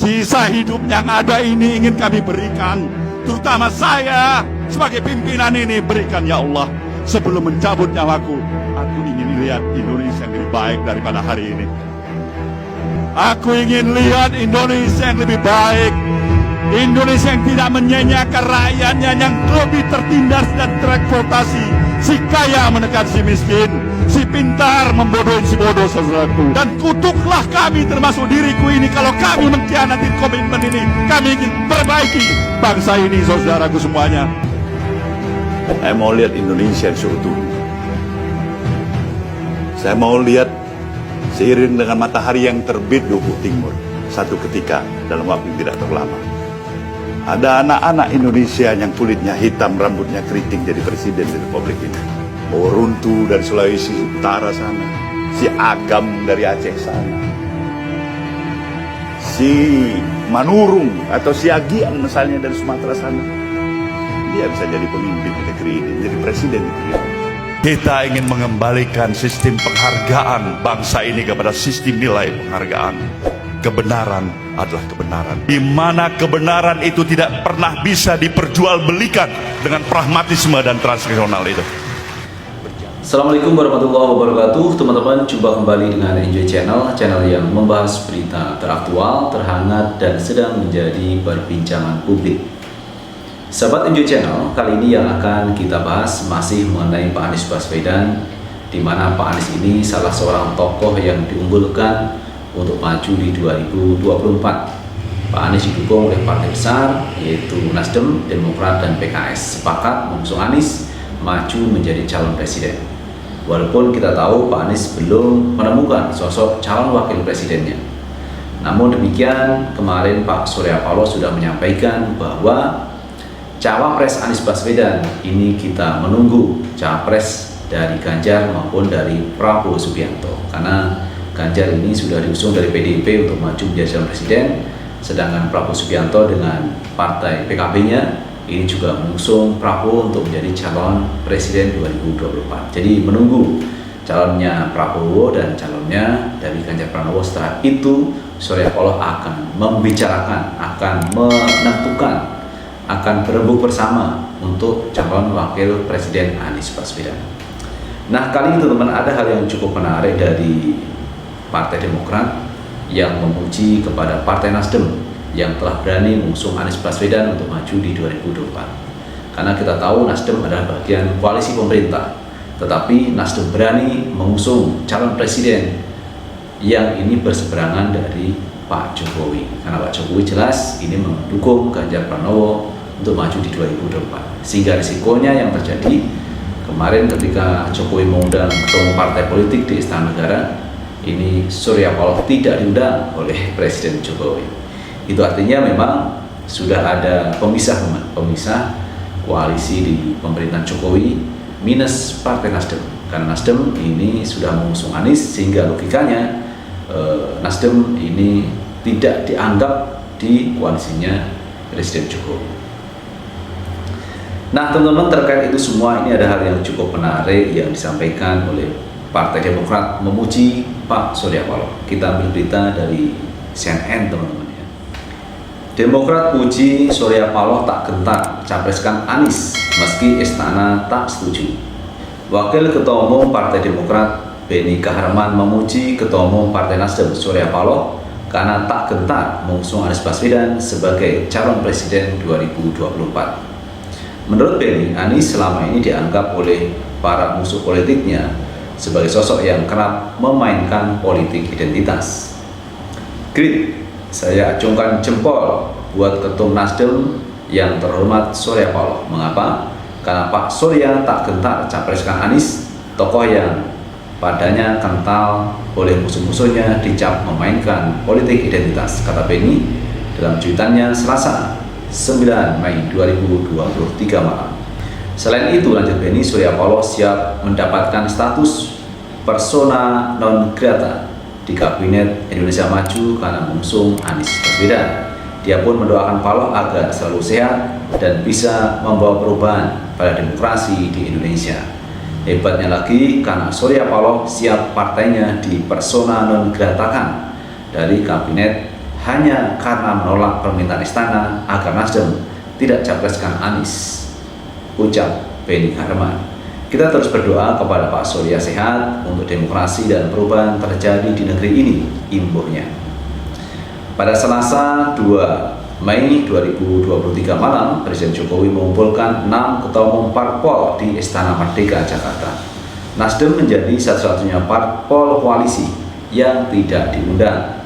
Sisa hidup yang ada ini ingin kami berikan, terutama saya sebagai pimpinan ini, berikan ya Allah. Sebelum mencabut nyawaku, aku ingin lihat Indonesia yang lebih baik daripada hari ini. Aku ingin lihat Indonesia yang lebih baik, Indonesia yang tidak menyanyiakan rakyatnya, yang lebih tertindas dan tereksploitasi. Si kaya menekan si miskin, si pintar membodohi si bodoh, saudaraku. Dan kutuklah kami, termasuk diriku ini, kalau kami mengkhianati komitmen ini. Kami ingin perbaiki bangsa ini, saudaraku semuanya. Saya mau lihat Indonesia yang seutuhnya. Saya mau lihat seiring dengan matahari yang terbit di ufuk timur, satu ketika dalam waktu yang tidak terlalu lama, ada anak-anak Indonesia yang kulitnya hitam, rambutnya keriting jadi presiden di Republik ini. Runtu dari Sulawesi Utara sana, si Agam dari Aceh sana, si Manurung atau si Agian misalnya dari Sumatera sana. Dia bisa jadi pemimpin di negeri ini, jadi presiden di negeri ini. Kita ingin mengembalikan sistem penghargaan bangsa ini kepada sistem nilai penghargaan. Kebenaran adalah kebenaran, di mana kebenaran itu tidak pernah bisa diperjualbelikan dengan pragmatisme dan transaksional itu. Assalamualaikum warahmatullahi wabarakatuh. Teman-teman, jumpa kembali dengan Enjoy Channel, channel yang membahas berita teraktual, terhangat, dan sedang menjadi perbincangan publik. Sahabat Enjoy Channel, kali ini yang akan kita bahas masih mengenai Pak Anies Baswedan, di mana Pak Anies ini salah seorang tokoh yang diunggulkan untuk maju di 2024. Pak Anies didukung oleh partai besar yaitu Nasdem, Demokrat, dan PKS sepakat mengusung Anies maju menjadi calon presiden. Walaupun kita tahu Pak Anies belum menemukan sosok calon wakil presidennya. Namun demikian, kemarin Pak Surya Paloh sudah menyampaikan bahwa Cawapres Anies Baswedan ini kita menunggu Cawapres dari Ganjar maupun dari Prabowo Subianto, karena Ganjar ini sudah diusung dari PDIP untuk maju menjadi calon presiden, sedangkan Prabowo Subianto dengan partai PKB-nya ini juga mengusung Prabowo untuk menjadi calon presiden 2024. Jadi menunggu calonnya Prabowo dan calonnya dari Ganjar Pranowo. Setelah itu Surya Paloh akan membicarakan, akan menentukan, akan berembuk bersama untuk calon wakil presiden Anies Baswedan. Nah, kali ini teman-teman ada hal yang cukup menarik dari Partai Demokrat yang memuji kepada Partai Nasdem yang telah berani mengusung Anies Baswedan untuk maju di 2024. Karena kita tahu Nasdem adalah bagian koalisi pemerintah, tetapi Nasdem berani mengusung calon presiden yang ini berseberangan dari Pak Jokowi. Karena Pak Jokowi jelas ini mendukung Ganjar Pranowo untuk maju di 2024. Sehingga risikonya yang terjadi kemarin ketika Jokowi mengundang ketua partai politik di Istana Negara, ini Surya Paloh tidak diundang oleh Presiden Jokowi. Itu artinya memang sudah ada pemisah koalisi di pemerintahan Jokowi minus Partai Nasdem. Karena Nasdem ini sudah mengusung Anies, sehingga logikanya Nasdem ini tidak dianggap di koalisinya Presiden Jokowi. Nah teman-teman, terkait itu semua ini ada hal yang cukup menarik yang disampaikan oleh Partai Demokrat memuji Pak Surya Paloh. Kita ambil berita dari CNN teman-teman ya. Demokrat puji Surya Paloh tak gentar capreskan Anies meski istana tak setuju. Wakil Ketua Umum Partai Demokrat Benny Kaharman memuji Ketua Umum Partai Nasdem Surya Paloh karena tak gentar mengusung Anies Baswedan sebagai calon presiden 2024. Menurut Benny, Anies selama ini dianggap oleh para musuh politiknya sebagai sosok yang kerap memainkan politik identitas. Grit, saya acungkan jempol buat Ketum Nasdem yang terhormat Surya Paloh. Mengapa? Karena Pak Surya tak gentar capreskan Anies, tokoh yang padanya kental oleh musuh-musuhnya dicap memainkan politik identitas, kata Benny dalam cuitannya Selasa 9 Mei 2023 malam. Selain itu, lanjut Benny, Surya Paloh siap mendapatkan status persona non grata di Kabinet Indonesia Maju karena mengusung Anies Baswedan. Dia pun mendoakan Paloh agar selalu sehat dan bisa membawa perubahan pada demokrasi di Indonesia. Hebatnya lagi, karena Surya Paloh siap partainya di persona non gratakan dari Kabinet hanya karena menolak permintaan istana agar Nasdem tidak capreskan Anies, ucap Benny Harman. Kita terus berdoa kepada Pak Surya sehat untuk demokrasi dan perubahan terjadi di negeri ini, imbuhnya. Pada Selasa 2 Mei 2023 malam, Presiden Jokowi mengumpulkan 6 ketua umum parpol di Istana Merdeka, Jakarta. Nasdem menjadi satu-satunya parpol koalisi yang tidak diundang.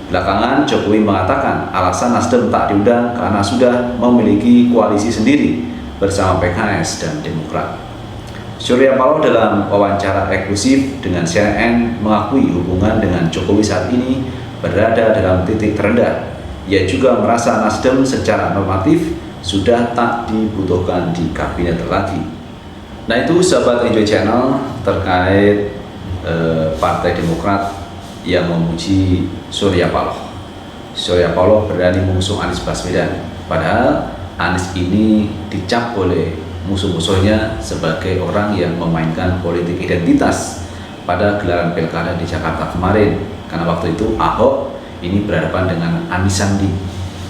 Belakangan Jokowi mengatakan alasan Nasdem tak diundang karena sudah memiliki koalisi sendiri bersama PKS dan Demokrat. Surya Paloh dalam wawancara eksklusif dengan CNN mengakui hubungan dengan Jokowi saat ini berada dalam titik terendah. Ia juga merasa Nasdem secara normatif sudah tak dibutuhkan di kabinet lagi. Nah, itu sahabat Enjoy Channel terkait Partai Demokrat yang memuji Surya Paloh. Surya Paloh berani mengusung Anies Baswedan, padahal Anies ini dicap oleh musuh-musuhnya sebagai orang yang memainkan politik identitas pada gelaran pilkada di Jakarta kemarin. Karena waktu itu Ahok ini berhadapan dengan Anies Sandi,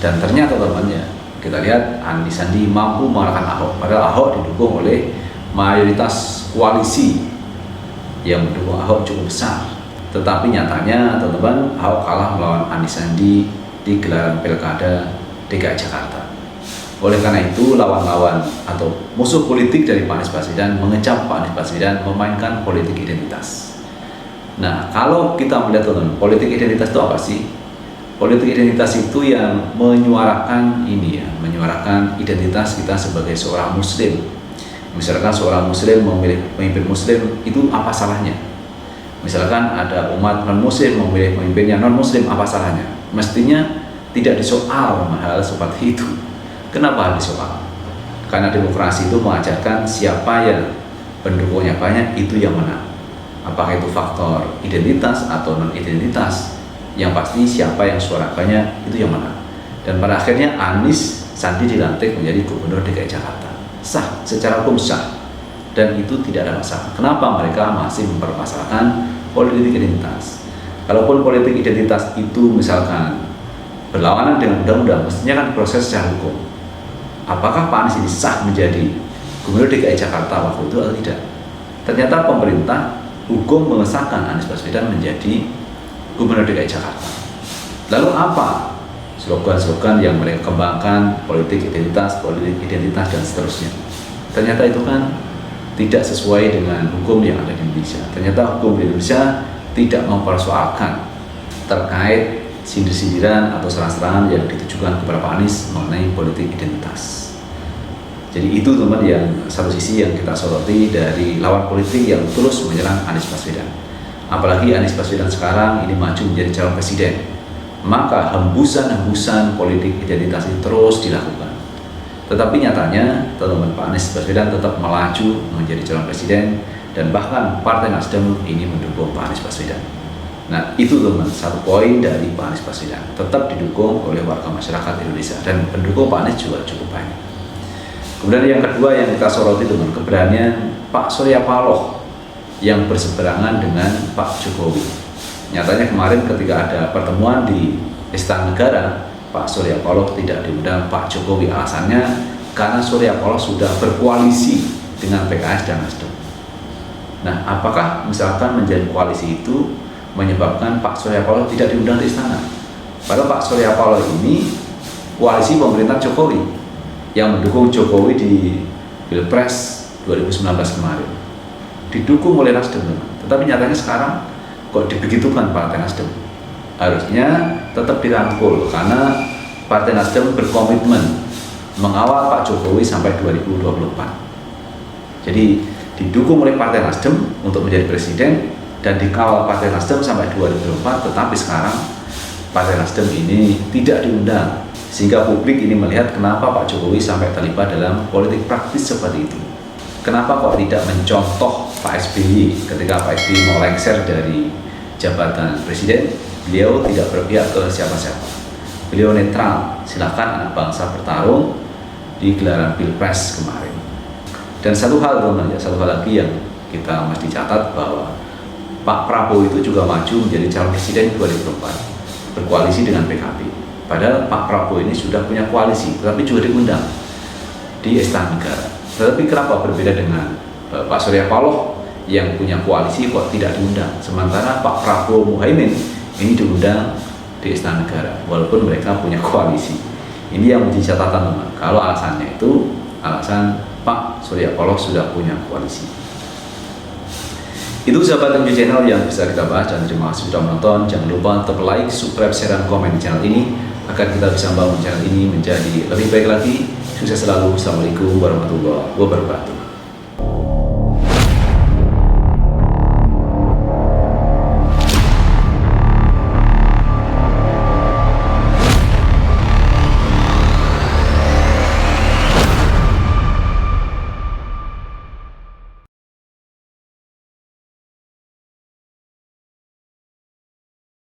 dan ternyata teman-teman, kita lihat Anies Sandi mampu mengalahkan Ahok, padahal Ahok didukung oleh mayoritas koalisi yang mendukung Ahok cukup besar. Tetapi nyatanya teman-teman, Ahok kalah melawan Anies Sandi di gelaran pilkada DKI Jakarta. Oleh karena itu, lawan-lawan atau musuh politik dari Pak Anies Baswedan mengecap Pak Anies Baswedan memainkan politik identitas. Nah, kalau kita melihat teman-teman, politik identitas itu apa sih? Politik identitas itu yang menyuarakan ini ya, menyuarakan identitas kita sebagai seorang Muslim. Misalkan seorang Muslim memilih pemimpin Muslim, itu apa salahnya? Misalkan ada umat non-Muslim memilih pemimpinnya non-Muslim, apa salahnya? Mestinya tidak disoal hal seperti itu. Kenapa disoal? Karena demokrasi itu mengajarkan siapa yang pendukungnya banyak itu yang menang. Apakah itu faktor identitas atau non-identitas, yang pasti siapa yang suara banyak itu yang menang. Dan pada akhirnya Anies Sandi dilantik menjadi gubernur DKI Jakarta. Sah, secara hukum sah, dan itu tidak ada masalah. Kenapa mereka masih mempermasalahkan politik identitas? Kalaupun politik identitas itu misalkan berlawanan dengan undang-undang, mestinya kan proses secara hukum. Apakah Pak Anies ini sah menjadi gubernur DKI Jakarta waktu itu atau tidak? Ternyata pemerintah hukum mengesahkan Anies Baswedan menjadi gubernur DKI Jakarta. Lalu apa slogan-slogan yang mereka kembangkan, politik identitas dan seterusnya? Ternyata itu kan tidak sesuai dengan hukum yang ada di Indonesia. Ternyata hukum di Indonesia tidak mempersoalkan terkait sindir-sindiran atau serang-serangan yang ditujukan kepada Pak Anies mengenai politik identitas. Jadi itu teman yang satu sisi yang kita soroti dari lawan politik yang terus menyerang Anies Baswedan. Apalagi Anies Baswedan sekarang ini maju menjadi calon presiden, maka hembusan-hembusan politik identitas itu terus dilakukan. Tetapi nyatanya teman-teman, Pak Anies Baswedan tetap melaju menjadi calon presiden, dan bahkan Partai Nasdem ini mendukung Pak Anies Baswedan. Nah, itu teman, satu poin dari Pak Anies Baswedan, tetap didukung oleh warga masyarakat Indonesia, dan pendukung Pak Anies juga cukup banyak. Kemudian yang kedua yang kita soroti teman, keberanian Pak Surya Paloh yang berseberangan dengan Pak Jokowi. Nyatanya kemarin ketika ada pertemuan di Istana Negara, Pak Surya Paloh tidak diundang Pak Jokowi. Alasannya karena Surya Paloh sudah berkoalisi dengan PKS dan Nasdem. Nah, apakah misalkan menjadi koalisi itu menyebabkan Pak Surya Paloh tidak diundang di istana? Padahal Pak Surya Paloh ini koalisi pemerintah Jokowi yang mendukung Jokowi di Pilpres 2019 kemarin, didukung oleh Nasdem. Tetapi nyatanya sekarang kok dibegitukan Partai Nasdem? Harusnya tetap dirangkul karena Partai Nasdem berkomitmen mengawal Pak Jokowi sampai 2024. Jadi didukung oleh Partai Nasdem untuk menjadi presiden dan dikawal Partai Nasdem sampai 2024. Tetapi sekarang Partai Nasdem ini tidak diundang, sehingga publik ini melihat kenapa Pak Jokowi sampai terlibat dalam politik praktis seperti itu. Kenapa kok tidak mencontoh Pak SBY ketika Pak SBY mau lengser dari jabatan presiden? Beliau tidak berpihak ke siapa-siapa. Beliau netral, silakan anak bangsa bertarung di gelaran Pilpres kemarin. Dan satu hal lagi yang kita mesti catat bahwa Pak Prabowo itu juga maju menjadi calon presiden 2024. berkoalisi dengan PKB. Padahal Pak Prabowo ini sudah punya koalisi, tetapi juga diundang di Istana Negara. Tetapi kenapa berbeda dengan Pak Surya Paloh yang punya koalisi kok tidak diundang? Sementara Pak Prabowo Muhaimin ini diundang di Istana Negara, walaupun mereka punya koalisi. Ini yang menjadi catatan, teman. Kalau alasannya itu alasan Pak Surya Paloh sudah punya koalisi. Itu sahabat MJ Channel yang bisa kita bahas, dan terima kasih sudah menonton. Jangan lupa untuk like, subscribe, share, dan komen di channel ini agar kita bisa membangun channel ini menjadi lebih baik lagi. Sukses selalu. Assalamualaikum warahmatullahi wabarakatuh.